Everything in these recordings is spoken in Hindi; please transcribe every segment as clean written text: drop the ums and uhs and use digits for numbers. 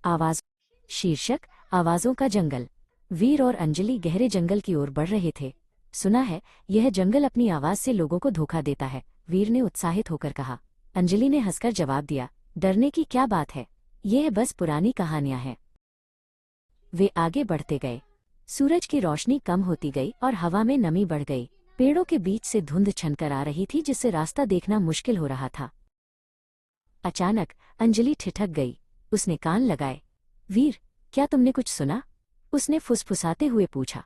आवाज। शीर्षक, आवाजों का जंगल। वीर और अंजलि गहरे जंगल की ओर बढ़ रहे थे। सुना है, यह जंगल अपनी आवाज से लोगों को धोखा देता है, वीर ने उत्साहित होकर कहा। अंजलि ने हंसकर जवाब दिया, डरने की क्या बात है, यह बस पुरानी कहानियां हैं। वे आगे बढ़ते गए। सूरज की रोशनी कम होती गई और हवा में नमी बढ़ गई। पेड़ों के बीच से धुंध छनकर आ रही थी, जिससे रास्ता देखना मुश्किल हो रहा था। अचानक अंजलि ठिठक गई। उसने कान लगाए। वीर, क्या तुमने कुछ सुना? उसने फुसफुसाते हुए पूछा।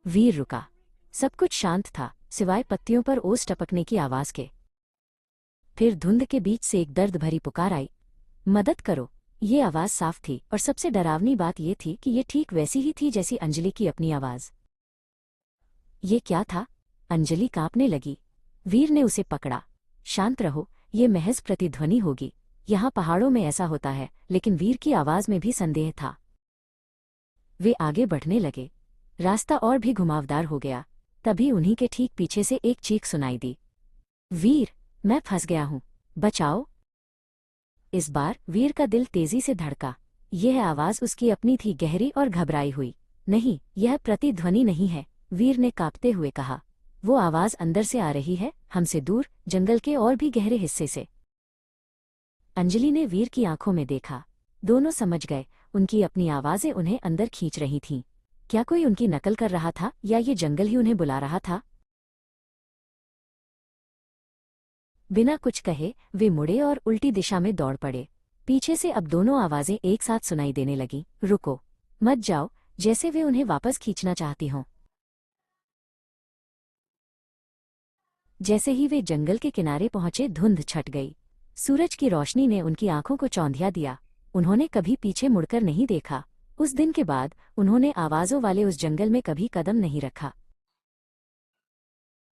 वीर रुका। सब कुछ शांत था, सिवाय पत्तियों पर ओस टपकने की आवाज के। फिर धुंध के बीच से एक दर्द भरी पुकार आई। मदद करो। ये आवाज साफ थी, और सबसे डरावनी बात यह थी कि ये ठीक वैसी ही थी जैसी अंजलि की अपनी आवाज। ये क्या था? अंजलि कांपने लगी। वीर ने उसे पकड़ा। शांत रहो, ये महज प्रतिध्वनि होगी। यहाँ पहाड़ों में ऐसा होता है। लेकिन वीर की आवाज में भी संदेह था। वे आगे बढ़ने लगे। रास्ता और भी घुमावदार हो गया। तभी उन्हीं के ठीक पीछे से एक चीख सुनाई दी। वीर, मैं फंस गया हूं, बचाओ। इस बार वीर का दिल तेजी से धड़का। यह आवाज उसकी अपनी थी, गहरी और घबराई हुई। नहीं, यह प्रतिध्वनि नहीं है, वीर ने कांपते हुए कहा। वो आवाज अंदर से आ रही है, हमसे दूर, जंगल के और भी गहरे हिस्से से। अंजलि ने वीर की आंखों में देखा। दोनों समझ गए, उनकी अपनी आवाजें उन्हें अंदर खींच रही थीं। क्या कोई उनकी नकल कर रहा था, या ये जंगल ही उन्हें बुला रहा था? बिना कुछ कहे वे मुड़े और उल्टी दिशा में दौड़ पड़े। पीछे से अब दोनों आवाजें एक साथ सुनाई देने लगीं। रुको, मत जाओ, जैसे वे उन्हें वापस खींचना चाहती हों। जैसे ही वे जंगल के किनारे पहुंचे, धुंध छट गई। सूरज की रोशनी ने उनकी आंखों को चौंधिया दिया। उन्होंने कभी पीछे मुड़कर नहीं देखा। उस दिन के बाद उन्होंने आवाजों वाले उस जंगल में कभी कदम नहीं रखा।